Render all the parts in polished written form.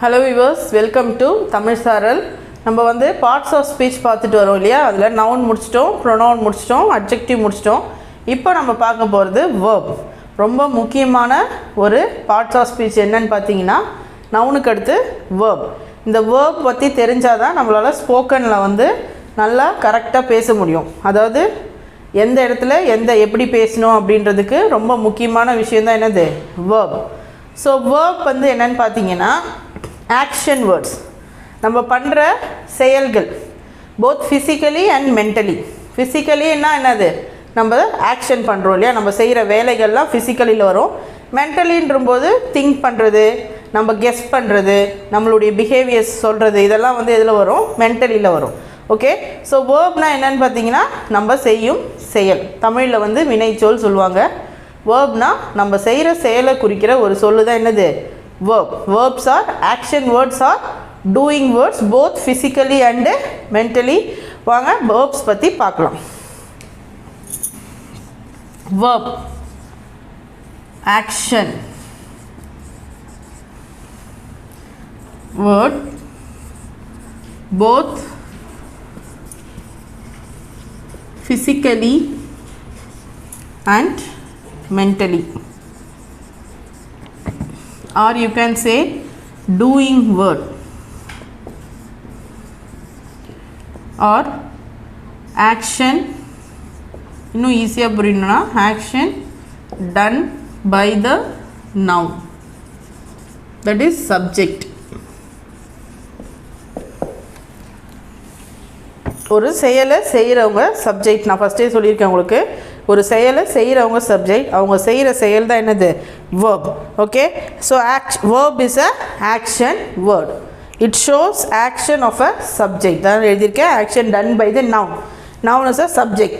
Hello viewers, welcome to Thamizh Saaral. நம்ம வந்து parts of speech பார்த்துட்டு வரோம் இல்லையா? அதில் noun முடிச்சிட்டோம், pronoun முடிச்சிட்டோம், adjective முடிச்சிட்டோம். இப்போ நம்ம பார்க்க போகிறது verb. ரொம்ப முக்கியமான ஒரு parts of speech என்னன்னு பார்த்தீங்கன்னா நவுனுக்கு அடுத்து verb. இந்த verb பற்றி தெரிஞ்சாதான் நம்மளால ஸ்போக்கனில் வந்து நல்லா கரெக்டாக பேச முடியும். அதாவது எந்த இடத்துல எப்படி பேசணும் அப்படின்றதுக்கு ரொம்ப முக்கியமான விஷயம் தான் என்னது verb. ஸோ verb வந்து என்னென்னு பார்த்தீங்கன்னா ஆக்ஷன் வேர்ட்ஸ், நம்ம பண்ணுற செயல்கள், போத் ஃபிசிக்கலி அண்ட் மென்டலி. ஃபிசிக்கலின்னா என்னது, நம்ம ஆக்ஷன் பண்ணுறோம் இல்லையா, நம்ம செய்கிற வேலைகள்லாம் ஃபிசிக்கலியில் வரும். மென்டலின்றம்போது திங்க் பண்ணுறது, நம்ம கெஸ் பண்ணுறது, நம்மளுடைய பிஹேவியர்ஸ் சொல்கிறது, இதெல்லாம் வந்து எதில் வரும், மென்டலியில் வரும். ஓகே, ஸோ வேர்ப்னால் என்னென்னு பார்த்தீங்கன்னா நம்ம செய்யும் செயல். தமிழில் வந்து வினைச்சொல் சொல்லுவாங்க. வேர்ப்னா நம்ம செய்கிற செயலை குறிக்கிற ஒரு சொல்லு தான் என்னது verb. Verbs are action words or doing words both physically and mentally. வாங்க verbs பற்றி பார்க்கலாம். verb action word both physically and mentally, or you can say doing word or action. இன்னும் ஈஸியாக புரியணும்னா action done by the noun, that is subject. ஒரு செயலை செய்கிறவங்க subject. நான் ஃபஸ்ட்டே சொல்லியிருக்கேன் உங்களுக்கு, ஒரு செயலை செய்கிறவங்க சப்ஜெக்ட், அவங்க செய்கிற செயல் தான் என்னது verb. Okay, so verb is a action word. It shows action of a subject. தான் எழுதியிருக்கேன், action done by the noun. Noun is a subject.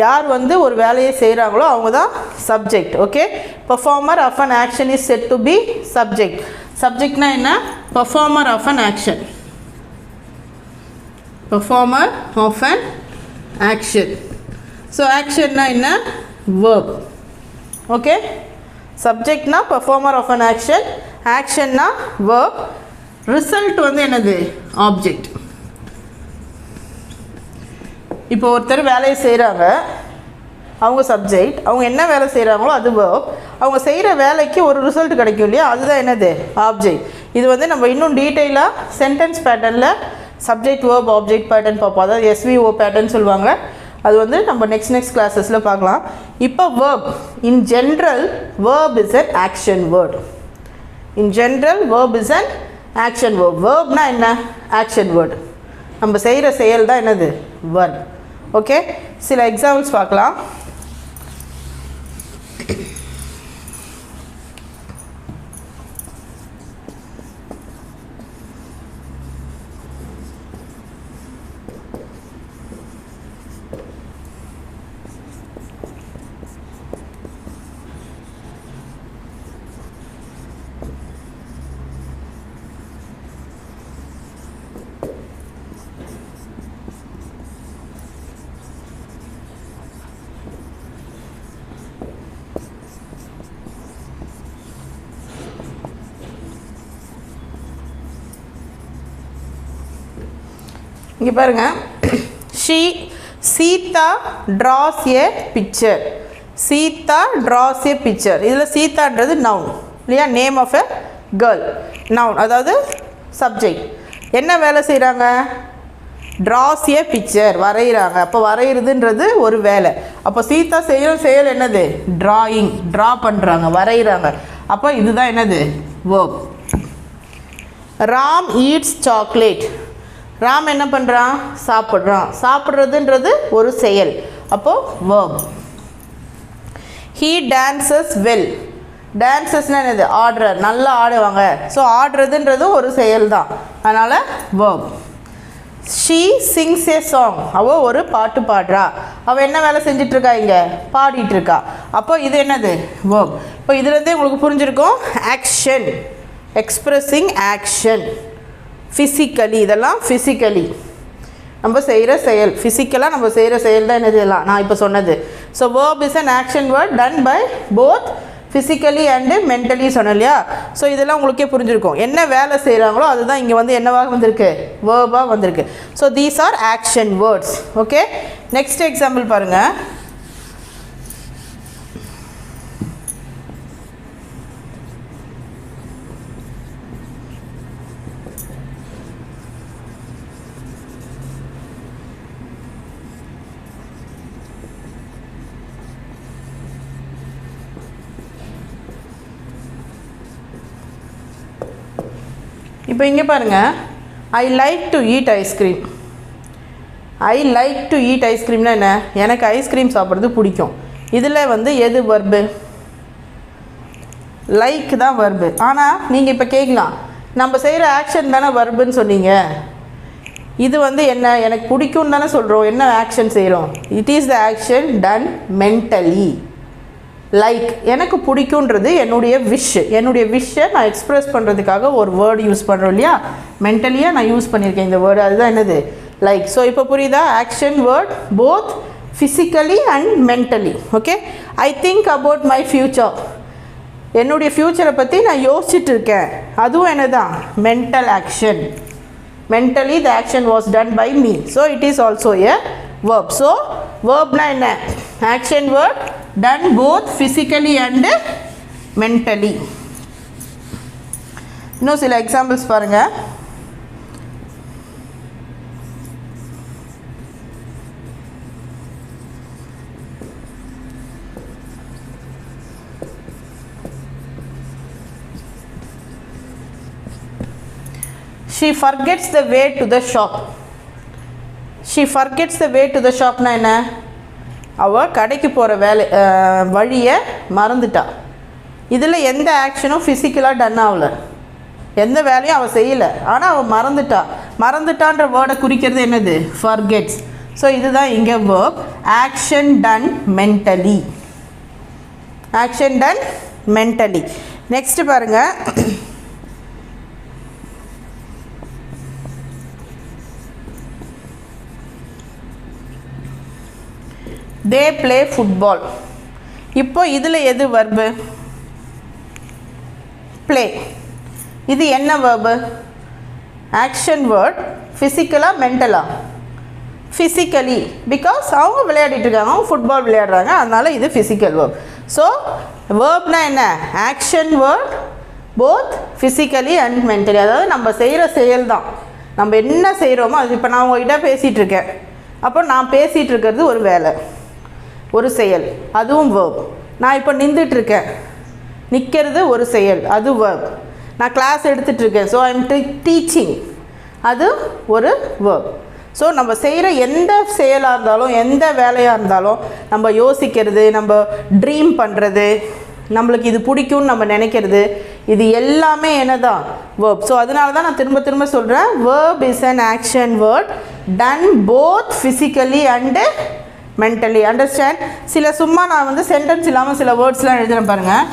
யார் வந்து ஒரு வேலையை செய்கிறாங்களோ அவங்க தான் subject. Okay, performer of an action is said to be subject. சப்ஜெக்ட்னா என்ன, performer of an action, performer of an action. So action na enna, verb. Okay, subject na performer of an action, action na verb, result வந்து என்னது object. இப்போ ஒருத்தர் வேலையை செய்கிறாங்க, அவங்க subject, அவங்க என்ன வேலை செய்கிறாங்களோ அது verb. அவங்க செய்கிற வேலைக்கு ஒரு ரிசல்ட் கிடைக்கும் இல்லையா, அதுதான் என்னது ஆப்ஜெக்ட். இது வந்து நம்ம இன்னும் டீட்டெயிலாக சென்டென்ஸ் பேட்டர்னில் சப்ஜெக்ட் வேர்ப் ஆப்ஜெக்ட் பேட்டர்ன் பார்ப்போம். அதாவது எஸ்விஓ பேட்டர்ன் சொல்லுவாங்க. அது வந்து நம்ம நெக்ஸ்ட் கிளாஸஸில் பார்க்கலாம். இப்போ verb in general, verb is an action word. In general verb is an action word. வேர்ப்னா என்ன, ஆக்ஷன் வேர்ட். நம்ம செய்கிற செயல் தான் என்னது வேர்ப். ஓகே, சில எக்ஸாம்பிள்ஸ் பார்க்கலாம். இங்கே பாருங்கள், Sita draws a picture. Sita draws a picture. இதில் சீதான்றது நவுன் இல்லையா, name of a girl. Noun, அதாவது சப்ஜெக்ட். என்ன வேலை செய்கிறாங்க, ட்ராஸ் ஏ பிக்சர், வரைகிறாங்க. அப்போ வரைகிறதுன்றது ஒரு வேலை. அப்போ சீதா செய்கிற செயல் என்னது, ட்ராயிங், ட்ரா பண்ணுறாங்க, வரைகிறாங்க. அப்போ இதுதான் என்னது verb. Ram eats chocolate. Ram என்ன பண்ணுறான், சாப்பிட்றான். சாப்பிட்றதுன்றது ஒரு செயல், அப்போது verb. He dances well. டான்சஸ்னால் என்னது, ஆடுறார், நல்லா ஆடுவாங்க. ஸோ ஆடுறதுன்றது ஒரு செயல் தான், அதனால் verb. She Singh A song. அவள் ஒரு பாட்டு பாடுறா. அவள் என்ன வேலை செஞ்சிட்ருக்கா, இங்கே பாடிட்டுருக்கா. அப்போ இது என்னது verb. இப்போ இதுலேருந்தே உங்களுக்கு புரிஞ்சிருக்கும், ஆக்ஷன், எக்ஸ்ப்ரெஸிங் ஆக்ஷன், ஃபிசிக்கலி, இதெல்லாம் ஃபிசிக்கலி நம்ம செய்கிற செயல். ஃபிசிக்கலாக நம்ம செய்கிற செயல் தான் என்னது, இதெல்லாம் நான் இப்போ சொன்னது. So verb is an action word done by both physically and mentally சொன்னோம் இல்லையா? ஸோ இதெல்லாம் உங்களுக்கே புரிஞ்சிருக்கும். என்ன வேலை செய்கிறாங்களோ அதுதான் இங்கே வந்து என்னவாக வந்திருக்கு, வேர்பாக வந்திருக்கு. So these are action words. Okay, next example பாருங்கள். இப்போ இங்கே பாருங்கள், I like to eat ice cream. I like to eat ஐஸ்கிரீம்னா என்ன, எனக்கு ஐஸ்கிரீம் சாப்பிட்றது பிடிக்கும். இதில் வந்து எது வர்பு, லைக் தான் வர்பு. ஆனால் நீங்கள் இப்போ கேட்கலாம், நம்ம செய்கிற ஆக்ஷன் தானே வர்புன்னு சொன்னீங்க, இது வந்து என்ன, எனக்கு பிடிக்கும்னு தானே சொல்கிறோம், என்ன ஆக்ஷன் செய்கிறோம். It is the action done mentally. Like எனக்கு பிடிக்குன்றது என்னுடைய விஷை நான் எக்ஸ்ப்ரெஸ் பண்ணுறதுக்காக ஒரு வேர்டு யூஸ் பண்ணுறோம் இல்லையா, மென்டலியாக நான் யூஸ் பண்ணியிருக்கேன் இந்த வேர்டு, அதுதான் என்னது, லைக். ஸோ இப்போ புரியுதா, action word both physically and mentally. Okay, I think about my future, என்னுடைய ஃப்யூச்சரை பற்றி நான் யோசிச்சுட்டு இருக்கேன், அதுவும் என்னதான், mental action. mentally the action was done by me, so it is also a verb. So verb na enna, action word done both physically and mentally. இன்னும் சில எக்ஸாம்பிள்ஸ் பாருங்க. She forgets the way to the shop. She forgets the way to the shop na என்ன, அவள் கடைக்கு போகிற வழியை மறந்துட்டா. இதில் எந்த ஆக்ஷனும் ஃபிசிக்கலாக டன் ஆகலை, எந்த வேலையும் அவள் செய்யலை, ஆனால் அவள் மறந்துட்டான்ற வேர்டை குறிக்கிறது என்னது, forgets. ஸோ இதுதான் இங்கே verb, action done mentally. Action done mentally. Next பாருங்கள். They play football. இப்போ இதில் எது verb, play. இது என்ன verb, action word, physically mentally, physically, because அவங்க விளையாடிட்டு இருக்காங்க, அவங்க ஃபுட்பால் விளையாடுறாங்க, அதனால் இது physical verb. ஸோ வேர்ப்னா என்ன, action word both physically and mentally. அதாவது நம்ம செய்கிற செயல் தான், நம்ம என்ன செய்கிறோமோ அது. இப்போ நான் உங்கள்கிட்ட பேசிகிட்டு இருக்கேன், அப்போ நான் பேசிகிட்டு இருக்கிறது ஒரு வேலை, ஒரு செயல், அதுவும் verb. நான் இப்போ நின்றுட்டுருக்கேன், நிற்கிறது ஒரு செயல், அது verb. நான் கிளாஸ் எடுத்துகிட்ருக்கேன், ஸோ ஐ எம் டீச்சிங், அது ஒரு verb. ஸோ நம்ம செய்கிற எந்த செயலாக இருந்தாலும், எந்த வேலையாக இருந்தாலும், நம்ம யோசிக்கிறது, நம்ம ட்ரீம் பண்ணுறது, நம்மளுக்கு இது பிடிக்கும்னு நம்ம நினைக்கிறது, இது எல்லாமே என்ன தான், verb. ஸோ அதனால தான் நான் திரும்ப திரும்ப சொல்கிறேன், verb is an action word done both physically and mentally. Understand? சில சும்மா நான் வந்து சென்டென்ஸ் இல்லாமல் சில வேர்ட்ஸ்லாம் எழுதுகிறேன் பாருங்கள்.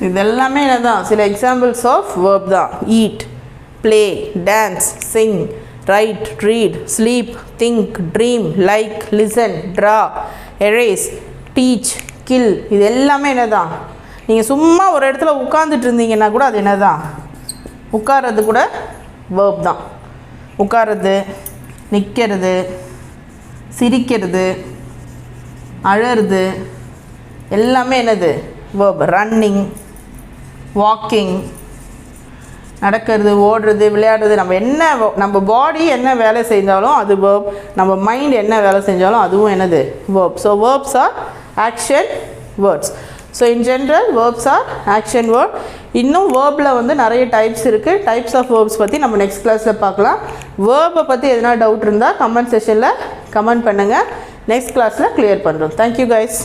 இதெல்லாமே என்ன தான், சில எக்ஸாம்பிள்ஸ் ஆஃப் verb தான். Eat, play, dance, sing, write, read, sleep, think, dream, like, listen, draw, erase, teach, kill, இது எல்லாமே என்ன தான். நீங்கள் சும்மா ஒரு இடத்துல உட்காந்துட்டு இருந்தீங்கன்னா கூட அது என்ன தான், உட்கார்றது கூட verb தான். உட்கார்றது, நிற்கிறது, சிரிக்கிறது, அழறது, எல்லாமே என்னது, verb. ரன்னிங், வாக்கிங், நடக்கிறது, ஓடுறது, விளையாடுறது, நம்ம பாடி என்ன வேலை செஞ்சாலும் அது verb, நம்ம மைண்ட் என்ன வேலை செஞ்சாலும் அதுவும் என்னது, verb. So verbs are action words. So in general verbs are action word. இன்னும் வேர்பில் வந்து நிறைய டைப்ஸ் இருக்குது. டைப்ஸ் ஆஃப் வேர்ப்ஸ் பற்றி நம்ம நெக்ஸ்ட் கிளாஸில் பார்க்கலாம். வேர்பை பற்றி எதனா டவுட் இருந்தால் கமெண்ட் செஷனில் கமெண்ட் பண்ணுங்கள். நெக்ஸ்ட் கிளாஸில் கிளியர் பண்ணுறோம். Thank you guys.